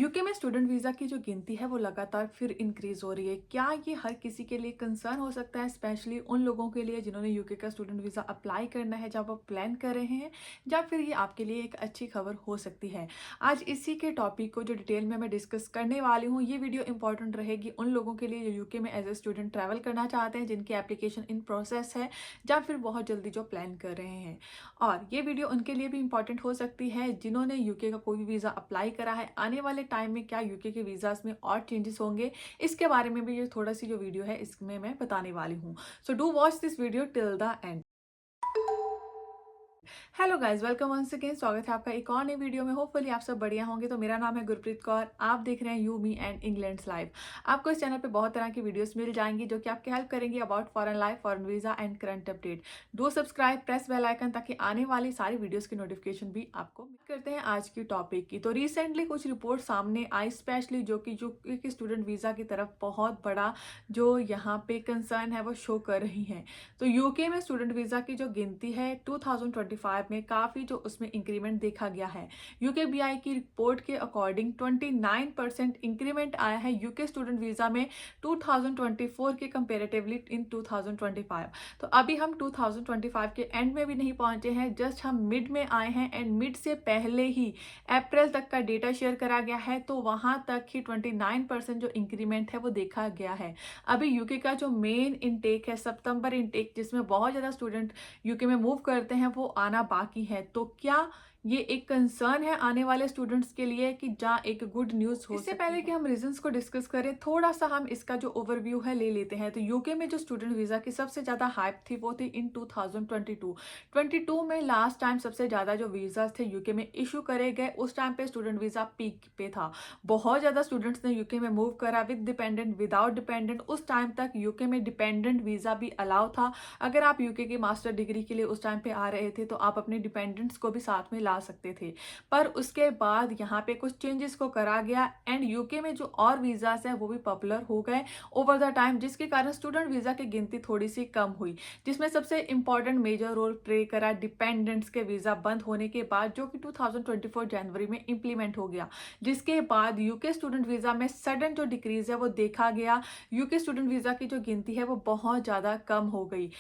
UK में student visa की जो गिनती है वो लगातार फिर इंक्रीज़ हो रही है। क्या ये हर किसी के लिए कंसर्न हो सकता है, स्पेशली उन लोगों के लिए जिन्होंने यूके का स्टूडेंट वीज़ा अप्लाई करना है जब वो प्लान कर रहे हैं, या फिर ये आपके लिए एक अच्छी खबर हो सकती है। आज इसी के टॉपिक को जो डिटेल में मैं डिस्कस करने वाली हूँ, ये वीडियो इंपॉर्टेंट रहेगी उन लोगों के लिए जो यूके में एज ए स्टूडेंट ट्रैवल करना चाहते हैं, जिनकी एप्लीकेशन इन प्रोसेस है या फिर बहुत जल्दी जो प्लान कर रहे हैं। और ये वीडियो उनके लिए भी इम्पॉर्टेंट हो सकती है जिन्होंने यूके का कोई भी वीज़ा अप्लाई करा है। आने वाले टाइम में क्या यूके के वीज़ास में और चेंजेस होंगे, इसके बारे में भी ये थोड़ा सी जो वीडियो है इसमें मैं बताने वाली हूँ। So do watch this video till the end. Hello guys, welcome once again. स्वागत है आपका एक और नई वीडियो में। होपफुली आप सब बढ़िया होंगे। तो मेरा नाम है गुरप्रीत कौर, आप देख रहे हैं you me and England's life. आपको इस चैनल पे बहुत तरह की वीडियोस मिल जाएंगी जो कि आपकी हेल्प करेंगी about foreign life, foreign visa and current update. Do subscribe, press bell icon ताकि आने वाली सारी वीडियोस की नोटिफिकेशन भी आपको मिल। करते हैं आज की टॉपिक की। तो रिसेंटली कुछ रिपोर्ट सामने आई, स्पेशली जो कि स्टूडेंट वीजा की तरफ बहुत बड़ा जो यहाँ पे कंसर्न है वो शो कर रही हैं। तो यूके में स्टूडेंट वीजा की जो गिनती है 2025 में काफ़ी जो उसमें इंक्रीमेंट देखा गया है। यूकेबीआई की रिपोर्ट के अकॉर्डिंग 29% इंक्रीमेंट आया है यूके स्टूडेंट वीज़ा में 2024 के कंपेरेटिवली इन 2025। तो अभी हम 2025 के एंड में भी नहीं पहुंचे हैं, जस्ट हम मिड में आए हैं। एंड मिड से पहले ही अप्रैल तक का डेटा शेयर करा गया है, तो वहां तक ही 29% जो इंक्रीमेंट है वो देखा गया है। अभी यूके का जो मेन इनटेक है, सितंबर इनटेक, जिसमें बहुत ज़्यादा स्टूडेंट यूके में मूव करते हैं, वो आना बाकी है। तो क्या ये एक कंसर्न है आने वाले स्टूडेंट्स के लिए कि जहाँ एक गुड न्यूज़ हो? इससे पहले कि हम रीजंस को डिस्कस करें, थोड़ा सा हम इसका जो ओवरव्यू है ले लेते हैं। तो यूके में जो स्टूडेंट वीज़ा की सबसे ज़्यादा हाइप थी वो थी इन 2022 में। लास्ट टाइम सबसे ज़्यादा जो वीज़ाज थे यूके में इशू करे गए, उस टाइम पे स्टूडेंट वीज़ा पीक पे था। बहुत ज़्यादा स्टूडेंट्स ने यूके में मूव करा, विद डिपेंडेंट, विदाउट डिपेंडेंट। उस टाइम तक यूके में डिपेंडेंट वीज़ा भी अलाउ था। अगर आप यूके की मास्टर डिग्री के लिए उस टाइम पे आ रहे थे तो आप अपने डिपेंडेंट्स को भी साथ में ला सकते थे। पर उसके बाद यहाँ पे कुछ चेंजेस को करा गया एंड यूके में जो और वीज़ास है वो भी पॉपुलर हो गए ओवर द टाइम, जिसके कारण स्टूडेंट वीज़ा की गिनती थोड़ी सी कम हुई। जिसमें सबसे इंपॉर्टेंट मेजर रोल प्ले करा डिपेंडेंट्स के वीज़ा बंद होने के बाद, जो कि 2024 जनवरी में इंप्लीमेंट हो गया। जिसके बाद यूके स्टूडेंट वीज़ा में सडन जो डिक्रीज है वो देखा गया। यूके स्टूडेंट वीज़ा की जो गिनती है वो बहुत ज़्यादा कम हो गई।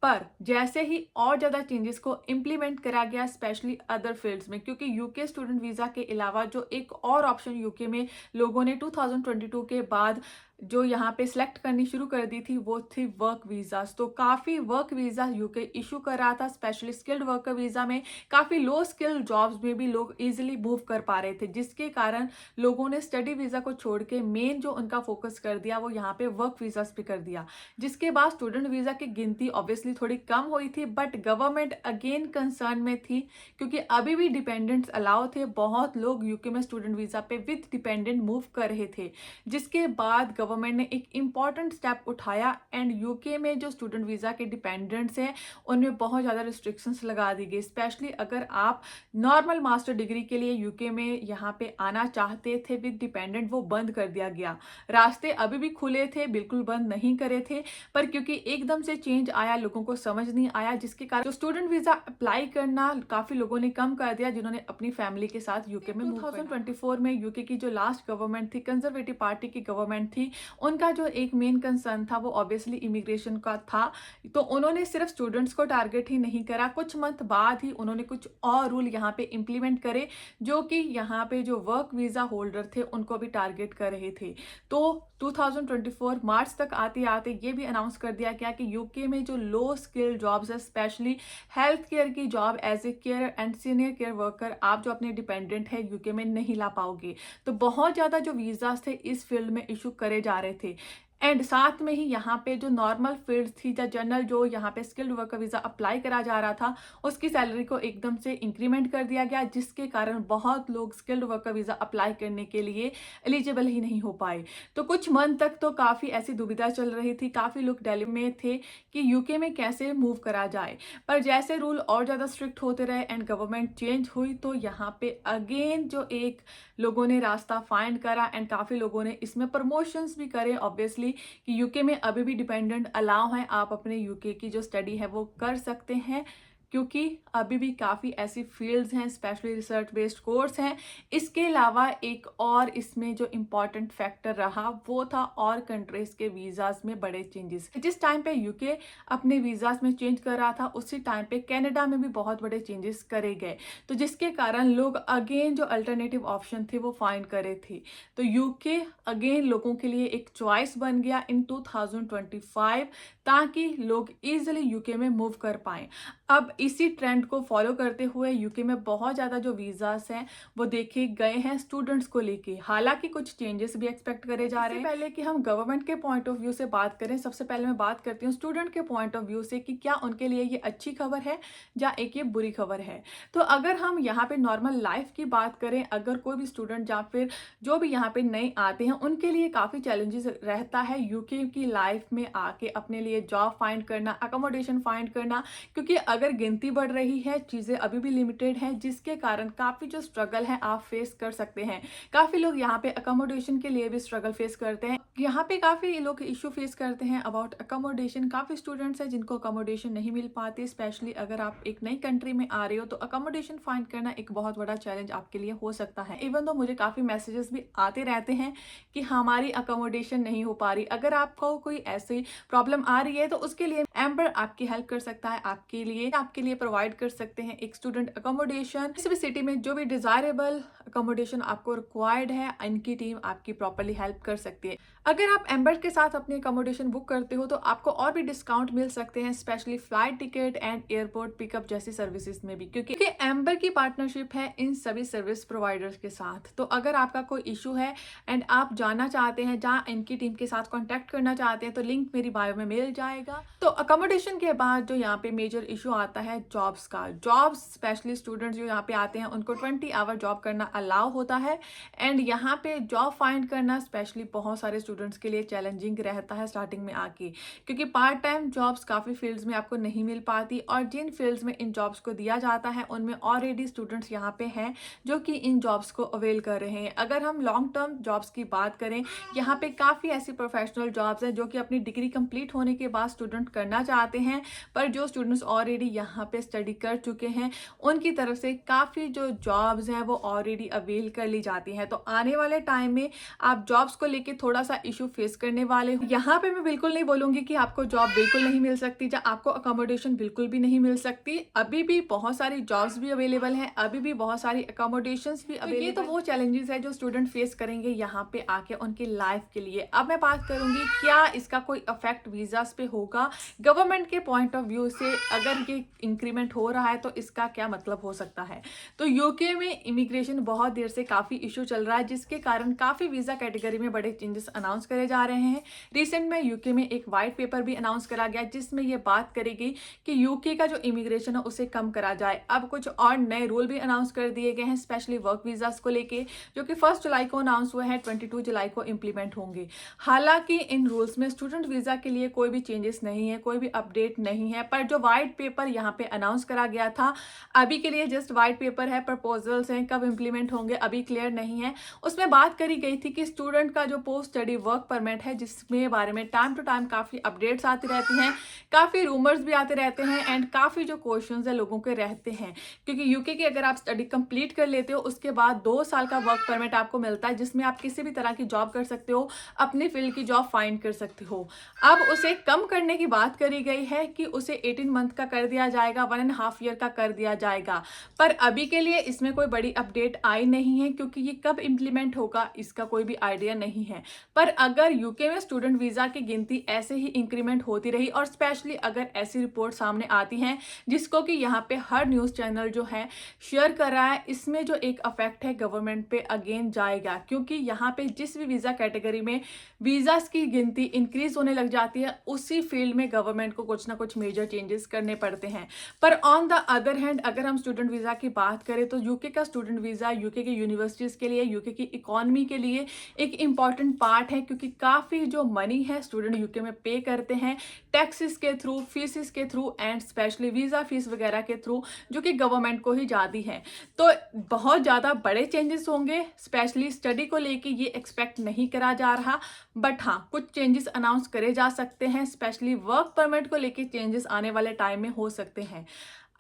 पर जैसे ही और ज़्यादा चेंजेस को इम्प्लीमेंट करा गया, स्पेशली अदर फील्ड्स में, क्योंकि यूके स्टूडेंट वीज़ा के अलावा जो एक और ऑप्शन यूके में लोगों ने 2022 के बाद जो यहाँ पे सिलेक्ट करनी शुरू कर दी थी वो थी वर्क वीज़ास। तो काफ़ी वर्क वीज़ा यूके इशू कर रहा था, स्पेशली स्किल्ड वर्कर वीज़ा में। काफ़ी लो स्किल्ड जॉब्स में भी लोग इजीली मूव कर पा रहे थे, जिसके कारण लोगों ने स्टडी वीज़ा को छोड़ के मेन जो उनका फोकस कर दिया वो यहाँ पे वर्क वीज़ास पे कर दिया। जिसके बाद स्टूडेंट वीज़ा की गिनती ऑब्वियसली थोड़ी कम हुई थी, बट गवर्नमेंट अगेन कंसर्न में थी, क्योंकि अभी भी डिपेंडेंट्स अलाउ थे। बहुत लोग यूके में स्टूडेंट वीज़ा पे विद डिपेंडेंट मूव कर रहे थे। जिसके बाद गवर्नमेंट ने एक इम्पॉर्टेंट स्टेप उठाया एंड यूके में जो स्टूडेंट वीज़ा के डिपेंडेंट्स हैं उनमें बहुत ज़्यादा रिस्ट्रिक्शंस लगा दी गई। स्पेशली अगर आप नॉर्मल मास्टर डिग्री के लिए यूके में यहाँ पे आना चाहते थे विद डिपेंडेंट, वो बंद कर दिया गया। रास्ते अभी भी खुले थे, बिल्कुल बंद नहीं करे थे, पर क्योंकि एकदम से चेंज आया, लोगों को समझ नहीं आया, जिसके कारण जो स्टूडेंट वीज़ा अप्लाई करना काफ़ी लोगों ने कम कर दिया, जिन्होंने अपनी फैमिली के साथ यूके में 2024 में यूके की जो लास्ट गवर्नमेंट थी, कंजर्वेटिव पार्टी की गवर्नमेंट थी, उनका जो एक मेन कंसर्न था वो ऑब्वियसली इमिग्रेशन का था। तो उन्होंने सिर्फ स्टूडेंट्स को टारगेट ही नहीं करा, कुछ मंथ बाद ही उन्होंने कुछ और रूल यहाँ पे इम्प्लीमेंट करे, जो कि यहाँ पे जो वर्क वीज़ा होल्डर थे उनको भी टारगेट कर रहे थे। तो 2024 मार्च तक आते आते ये भी अनाउंस कर दिया गया कि यूके में जो लो स्किल जॉब्स है, स्पेशली हेल्थ केयर की job as a care and senior care worker, आप जो अपने डिपेंडेंट है यूके में नहीं ला पाओगे। तो बहुत ज़्यादा जो वीज़ास थे इस फील्ड में इशू करे जा रहे थे। एंड साथ में ही यहाँ पे जो नॉर्मल फील्ड थी या जनरल जो यहाँ पे स्किल्ड वर्कर वीज़ा अप्लाई करा जा रहा था, उसकी सैलरी को एकदम से इंक्रीमेंट कर दिया गया, जिसके कारण बहुत लोग स्किल्ड वर्कर वीज़ा अप्लाई करने के लिए एलिजिबल ही नहीं हो पाए। तो कुछ मंथ तक तो काफ़ी ऐसी दुविधा चल रही थी, काफ़ी लोग दिल्ली में थे कि यूके में कैसे मूव करा जाए। पर जैसे रूल और ज़्यादा स्ट्रिक्ट होते रहे एंड गवर्नमेंट चेंज हुई, तो यहाँ पे अगेन जो एक लोगों ने रास्ता फाइंड करा एंड काफ़ी लोगों ने इसमें प्रमोशंस भी करे, ऑब्वियसली, कि यूके में अभी भी डिपेंडेंट अलाउ है, आप अपने यूके की जो स्टडी है वो कर सकते हैं क्योंकि अभी भी काफ़ी ऐसी फील्ड्स हैं, स्पेशली रिसर्च बेस्ड कोर्स हैं। इसके अलावा एक और इसमें जो इम्पॉर्टेंट फैक्टर रहा वो था और कंट्रीज़ के वीज़ाज़ में बड़े चेंजेस। जिस टाइम पे यूके अपने वीज़ाज़ में चेंज कर रहा था, उसी टाइम पे कनाडा में भी बहुत बड़े चेंजेस करे गए, तो जिसके कारण लोग अगेन जो अल्टरनेटिव ऑप्शन थे वो फाइंड करे थे। तो यूके अगेन लोगों के लिए एक चॉइस बन गया इन 2025, ताकि लोग ईजिली यूके में मूव कर पाएँ। अब इसी ट्रेंड को फॉलो करते हुए यूके में बहुत ज़्यादा जो वीज़ास हैं वो देखे गए हैं स्टूडेंट्स को लेके। हालांकि कुछ चेंजेस भी एक्सपेक्ट करे जा रहे हैं। पहले कि हम गवर्नमेंट के पॉइंट ऑफ व्यू से बात करें, सबसे पहले मैं बात करती हूँ स्टूडेंट के पॉइंट ऑफ व्यू से कि क्या उनके लिए ये अच्छी खबर है या एक ये बुरी खबर है। तो अगर हम यहाँ पे नॉर्मल लाइफ की बात करें, अगर कोई भी स्टूडेंट या फिर जो भी यहाँ पे नए आते हैं उनके लिए काफ़ी चैलेंजेस रहता है यूके की लाइफ में आके अपने लिए जॉब फाइंड करना, अकोमोडेशन फाइंड करना, क्योंकि अगर गिनती बढ़ रही है, चीज़ें अभी भी लिमिटेड हैं, जिसके कारण काफ़ी जो स्ट्रगल है आप फेस कर सकते हैं। काफ़ी लोग यहाँ पे अकोमोडेशन के लिए भी स्ट्रगल फेस करते हैं। यहाँ पे काफ़ी लोग इशू फेस करते हैं अबाउट अकोमोडेशन। काफ़ी स्टूडेंट्स हैं जिनको अकोमोडेशन नहीं मिल पाती, स्पेशली अगर आप एक नई कंट्री में आ रहे हो तो अकोमोडेशन फाइंड करना एक बहुत बड़ा चैलेंज आपके लिए हो सकता है। इवन तो मुझे काफ़ी मैसेजेस भी आते रहते हैं कि हमारी अकोमोडेशन नहीं हो पा रही। अगर आपको कोई ऐसी प्रॉब्लम आ रही है तो उसके लिए एम्बर आपकी हेल्प कर सकता है, आपके लिए प्रोवाइड कर सकते हैं एक स्टूडेंट अकोमोडेशन। किसी भी सिटी में जो भी डिजायरेबल अकोमोडेशन आपको रिक्वायर्ड है, इनकी टीम आपकी प्रॉपर्ली हेल्प कर सकती है। अगर आप एम्बर के साथ अपनी अकोमोडेशन बुक करते हो तो आपको और भी डिस्काउंट मिल सकते हैं, specially flight ticket and airport pickup जैसी सर्विसेज में भी, क्योंकि एम्बर की पार्टनरशिप है इन सभी सर्विस प्रोवाइडर्स के साथ। तो अगर आपका कोई इशू है एंड आप जानना चाहते हैं जहाँ इनकी टीम के साथ कॉन्टैक्ट करना चाहते हैं, तो लिंक मेरी बायो में मिल जाएगा। तो अकोमोडेशन के बाद जो यहाँ पे मेजर इशू आता है जॉब्स का। जॉब्स स्पेशली स्टूडेंट्स जो यहाँ पे आते हैं उनको 20 आवर जॉब करना अलाउ होता है, एंड यहाँ पे जॉब फाइंड करना स्पेशली बहुत सारे स्टूडेंट्स के लिए चैलेंजिंग रहता है स्टार्टिंग में आके, क्योंकि पार्ट टाइम जॉब्स काफ़ी फील्ड्स में आपको नहीं मिल पाती, और जिन फील्ड्स में इन जॉब्स को दिया जाता है उनमें ऑलरेडी स्टूडेंट्स यहाँ पे हैं जो कि इन जॉब्स को अवेल कर रहे हैं। अगर हम लॉन्ग टर्म जॉब्स की बात करें, यहाँ पे काफ़ी ऐसी प्रोफेशनल जॉब्स हैं जो कि अपनी डिग्री कंप्लीट होने के बाद स्टूडेंट करना चाहते हैं, पर जो स्टूडेंट्स ऑलरेडी यहाँ पे स्टडी कर चुके हैं उनकी तरफ से काफ़ी जो जॉब्स हैं वो ऑलरेडी अवेल कर ली जाती हैं। तो आने वाले टाइम में आप जॉब्स को लेके थोड़ा सा इशू फेस करने वाले हो। यहाँ पे मैं बिल्कुल नहीं बोलूँगी कि आपको जॉब बिल्कुल नहीं मिल सकती या आपको अकोमोडेशन बिल्कुल भी नहीं मिल सकती। अभी भी बहुत सारी जॉब्स भी अवेलेबल हैं, अभी भी बहुत सारी अकोमोडेशंस भी अवेलेबल। ये तो वो चैलेंजेस है जो स्टूडेंट फेस करेंगे यहाँ पे आके उनकी लाइफ के लिए। अब मैं बात करूँगी क्या इसका कोई इफेक्ट वीज़ास पे होगा गवर्नमेंट के पॉइंट ऑफ व्यू से। अगर ये इंक्रीमेंट हो रहा है तो इसका क्या मतलब हो सकता है। तो यूके में इमिग्रेशन बहुत देर से काफ़ी इशू चल रहा है, जिसके कारण काफ़ी वीज़ा कैटेगरी में बड़े चेंजेस अनाउंस करे जा रहे हैं। रिसेंट में यूके में एक वाइट पेपर भी अनाउंस करा गया जिसमें ये बात करेगी कि यूके का जो इमिग्रेशन है उसे कम करा जाए। अब कुछ और नए रूल भी अनाउंस कर दिए गए हैं, स्पेशली वर्क वीज़ास को लेके, जो कि 1 जुलाई को अनाउंस हुए हैं, 22 जुलाई को इम्प्लीमेंट होंगे। हालांकि इन रूल्स में स्टूडेंट वीज़ा के लिए कोई भी चेंजेस नहीं है, कोई भी अपडेट नहीं है, पर जो वाइट पेपर यहाँ पे अनाउंस करा गया था अभी के लिए जस्ट वाइट पेपर है, प्रपोजल्स हैं, कब इम्प्लीमेंट होंगे अभी क्लियर नहीं है। उसमें बात करी गई थी कि स्टूडेंट का जो पोस्ट स्टडी वर्क परमिट है, जिसमें बारे में टाइम टू टाइम काफ़ी अपडेट्स आती रहती हैं, काफ़ी रूमर्स भी आते रहते हैं, एंड काफ़ी जो क्वेश्चंस है लोगों के रहते हैं, क्योंकि यूके की अगर आप स्टडी कंप्लीट कर लेते हो उसके बाद 2 साल का वर्क परमिट आपको मिलता है, जिसमें आप किसी भी तरह की जॉब कर सकते हो, अपनी फील्ड की जॉब फाइंड कर सकते हो। अब उसे कम करने की बात करी गई है कि उसे 18 मंथ का कर दिया जाएगा, 1.5 ईयर का कर दिया जाएगा, पर अभी के लिए इसमें कोई बड़ी अपडेट आई नहीं है, क्योंकि ये कब इम्प्लीमेंट होगा इसका कोई भी आइडिया नहीं है। पर अगर यूके में स्टूडेंट वीज़ा की गिनती ऐसे ही इंक्रीमेंट होती रही, और स्पेशली अगर ऐसी रिपोर्ट सामने आती हैं जिसको कि यहाँ पे हर न्यूज़ चैनल जो है शेयर कर रहा है, इसमें जो एक अफेक्ट है गवर्नमेंट पे अगेन जाएगा, क्योंकि यहाँ पे जिस भी वीज़ा कैटेगरी में वीज़ास की गिनती इंक्रीज होने लग जाती है उसी फील्ड में गवर्नमेंट को कुछ ना कुछ मेजर चेंजेस करने पड़ते हैं। पर ऑन द अदर हैंड अगर हम स्टूडेंट वीज़ा की बात करें तो यूके का स्टूडेंट वीज़ा यूके के यूनिवर्सिटीज़ के लिए, यूके की इकोनॉमी के लिए एक इम्पॉर्टेंट पार्ट है, क्योंकि काफ़ी जो मनी है स्टूडेंट यूके में पे करते हैं टैक्सेस के थ्रू, फीसिस के through, and specially visa fees वगैरह के थ्रू, जो कि गवर्नमेंट को ही जाती है। तो बहुत ज़्यादा बड़े चेंजेस होंगे, स्पेशली स्टडी को लेके ये एक्सपेक्ट नहीं करा जा रहा, बट हाँ कुछ चेंजेस अनाउंस करे जा सकते हैं, स्पेशली वर्क परमिट को लेके चेंजेस आने वाले टाइम में हो सकते हैं।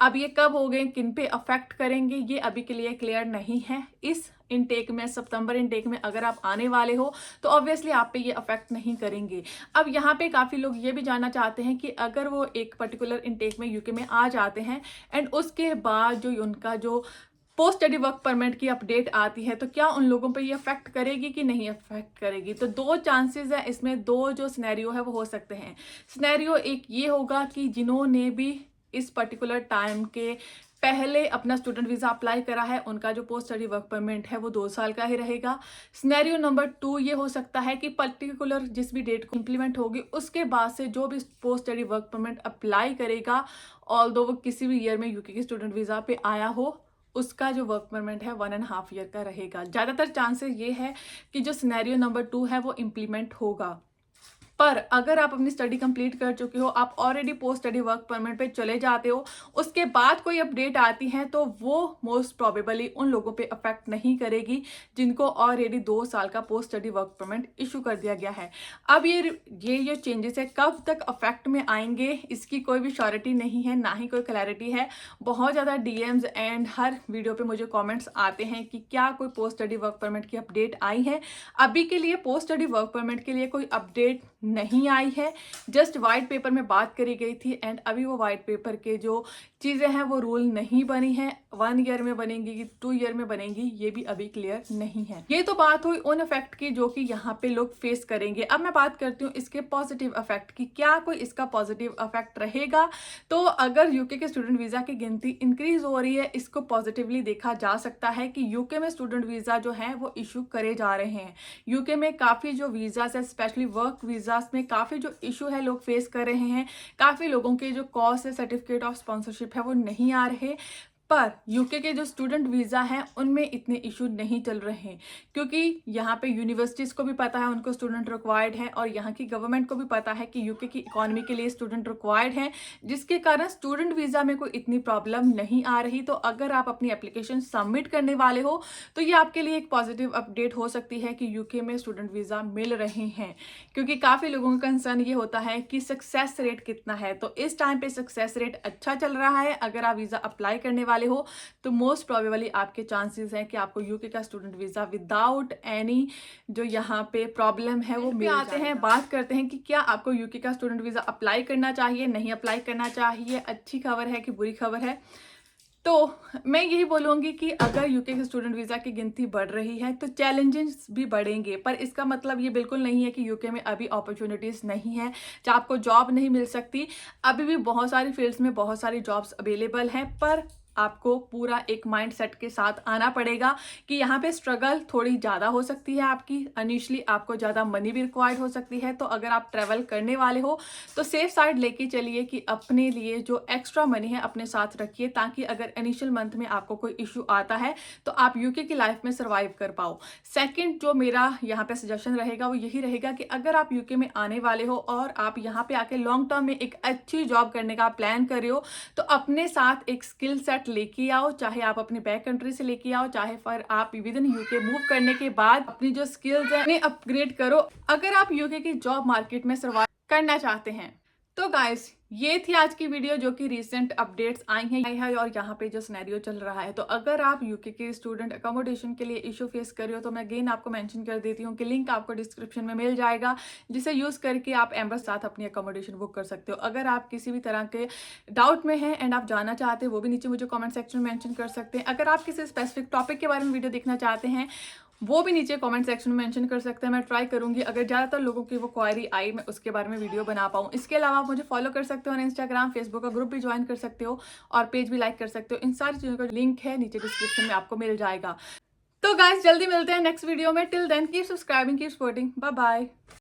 अब ये कब हो गए, किन पे अफेक्ट करेंगे, ये अभी के लिए क्लियर नहीं है। इस इनटेक में, सितंबर इनटेक में अगर आप आने वाले हो तो ऑब्वियसली आप पे ये अफेक्ट नहीं करेंगे। अब यहाँ पे काफ़ी लोग ये भी जानना चाहते हैं कि अगर वो एक पर्टिकुलर इनटेक में यूके में आ जाते हैं एंड उसके बाद जो उनका जो पोस्ट स्टडी वर्क परमिट की अपडेट आती है तो क्या उन लोगों पे ये अफेक्ट करेगी कि नहीं अफेक्ट करेगी। तो दो चांसेस है इसमें, दो जो सिनेरियो है वो हो सकते हैं। सिनेरियो एक ये होगा कि जिन्होंने भी इस पर्टिकुलर टाइम के पहले अपना स्टूडेंट वीज़ा अप्लाई करा है उनका जो पोस्ट स्टडी वर्क परमिट है वो 2 साल का ही रहेगा। सिनेरियो नंबर 2 ये हो सकता है कि पर्टिकुलर जिस भी डेट को इम्प्लीमेंट होगी उसके बाद से जो भी post study work permit apply करेगा, ऑल्दो वो किसी भी ईयर में यूके के स्टूडेंट वीज़ा पे आया हो, उसका जो वर्क परमिट है 1.5 ईयर का रहेगा। ज़्यादातर चांसेस ये है कि जो सिनेरियो नंबर 2 है वो इम्प्लीमेंट होगा। पर अगर आप अपनी स्टडी कंप्लीट कर चुके हो, आप already post study work permit पे चले जाते हो, उसके बाद कोई अपडेट आती है तो वो मोस्ट प्रोबेबली उन लोगों पे अफेक्ट नहीं करेगी जिनको ऑलरेडी 2 साल का post study work permit issue कर दिया गया है। अब ये चेंजेस है कब तक अफेक्ट में आएंगे इसकी कोई भी श्योरिटी नहीं है, ना ही कोई क्लैरिटी है। बहुत ज़्यादा डीएम्स एंड हर वीडियो पे मुझे कॉमेंट्स आते हैं कि क्या कोई पोस्ट स्टडी वर्क परमिट की अपडेट आई है। अभी के लिए पोस्ट स्टडी वर्क परमिट के लिए कोई अपडेट नहीं आई है, जस्ट वाइट पेपर में बात करी गई थी एंड अभी वो वाइट पेपर के जो चीज़ें हैं वो रूल नहीं बनी है। 1 ईयर में बनेंगी कि 2 ईयर में बनेंगी ये भी अभी क्लियर नहीं है। ये तो बात हुई उन इफेक्ट की जो कि यहाँ पे लोग फेस करेंगे। अब मैं बात करती हूँ इसके पॉजिटिव इफेक्ट की, क्या कोई इसका पॉजिटिव इफेक्ट रहेगा। तो अगर यूके के स्टूडेंट वीज़ा की गिनती इंक्रीज हो रही है, इसको पॉजिटिवली देखा जा सकता है कि यूके में स्टूडेंट वीज़ा जो है वो इशू करे जा रहे हैं। यूके में काफ़ी जो वीज़ास है, स्पेशली वर्क वीज़ास में काफ़ी जो इशू है लोग फेस कर रहे हैं। काफ़ी लोगों के जो कॉज है, सर्टिफिकेट ऑफ स्पॉन्सरशिप है वो नहीं आ रहे। पर यूके के जो स्टूडेंट वीज़ा हैं उनमें इतने इशू नहीं चल रहे हैं क्योंकि यहाँ पे यूनिवर्सिटीज़ को भी पता है उनको स्टूडेंट रिक्वायर्ड है और यहाँ की गवर्नमेंट को भी पता है कि यूके की इकोनॉमी के लिए स्टूडेंट रिक्वायर्ड है, जिसके कारण स्टूडेंट वीज़ा में कोई इतनी प्रॉब्लम नहीं आ रही। तो अगर आप अपनी एप्लीकेशन सबमिट करने वाले हो तो ये आपके लिए एक पॉजिटिव अपडेट हो सकती है कि यूके में स्टूडेंट वीज़ा मिल रहे हैं, क्योंकि काफ़ी लोगों का कंसर्न ये होता है कि सक्सेस रेट कितना है। तो इस टाइम पे सक्सेस रेट अच्छा चल रहा है। अगर आप वीज़ा अप्लाई करने वाले हो तो मोस्ट प्रोबेबली आपके चांसेस हैं कि आपको यूके का स्टूडेंट वीज़ा विदाउट एनी जो यहाँ पे प्रॉब्लम है वो मिल आते हैं। बात करते हैं कि क्या आपको यूके का स्टूडेंट वीज़ा अप्लाई करना चाहिए, नहीं अप्लाई करना चाहिए, अच्छी खबर है कि बुरी खबर है। तो मैं यही बोलूँगी कि अगर यूके के स्टूडेंट वीज़ा की गिनती बढ़ रही है तो चैलेंजेस भी बढ़ेंगे, पर इसका मतलब ये बिल्कुल नहीं है कि यूके में अभी अपॉर्चुनिटीज़ नहीं है या आपको जॉब नहीं मिल सकती। अभी भी बहुत सारी फील्ड्स में बहुत सारी जॉब्स अवेलेबल हैं, पर आपको पूरा एक माइंड सेट के साथ आना पड़ेगा कि यहाँ पे स्ट्रगल थोड़ी ज़्यादा हो सकती है आपकी। इनिशियली आपको ज़्यादा मनी भी रिक्वायर्ड हो सकती है। तो अगर आप ट्रैवल करने वाले हो तो सेफ साइड लेके चलिए कि अपने लिए जो एक्स्ट्रा मनी है अपने साथ रखिए, ताकि अगर इनिशियल मंथ में आपको कोई इशू आता है तो आप यूके की लाइफ में सर्वाइव कर पाओ। सेकेंड जो मेरा यहाँ पे सजेशन रहेगा वो यही रहेगा कि अगर आप यूके में आने वाले हो और आप यहाँ पे आके लॉन्ग टर्म में एक अच्छी जॉब करने का प्लान कर रहे हो तो अपने साथ एक स्किल सेट लेके आओ, चाहे आप अपने बैक कंट्री से लेके आओ, चाहे फिर आप विद इन यूके मूव करने के बाद अपनी जो स्किल्स है उन्हें अपग्रेड करो अगर आप यूके की जॉब मार्केट में सर्वाइव करना चाहते हैं। तो गाइस ये थी आज की वीडियो जो कि रिसेंट अपडेट्स आई हैं और यहाँ पे जो सिनेरियो चल रहा है। तो अगर आप यूके के स्टूडेंट अकोमोडेशन के लिए इशू फेस कर रहे हो तो मैं अगेन आपको मेंशन कर देती हूँ कि लिंक आपको डिस्क्रिप्शन में मिल जाएगा, जिसे यूज़ करके आप एम्बेसी साथ अपनी अकोमोडेशन बुक कर सकते हो। अगर आप किसी भी तरह के डाउट में हैं एंड आप जाना चाहते हो वो भी नीचे मुझे कॉमेंट सेक्शन में मैंशन कर सकते हैं। अगर आप किसी स्पेसिफिक टॉपिक के बारे में वीडियो देखना चाहते हैं वो भी नीचे कमेंट सेक्शन में मेंशन कर सकते हैं। मैं ट्राई करूंगी अगर ज़्यादातर लोगों की वो क्वायरी आई मैं उसके बारे में वीडियो बना पाऊँ। इसके अलावा आप मुझे फॉलो कर सकते हो और इंस्टाग्राम फेसबुक का ग्रुप भी ज्वाइन कर सकते हो और पेज भी लाइक कर सकते हो। इन सारी चीज़ों का लिंक है नीचे डिस्क्रिप्शन में आपको मिल जाएगा। तो गाइस जल्दी मिलते हैं नेक्स्ट वीडियो में। Till then keep subscribing, keep supporting, bye bye.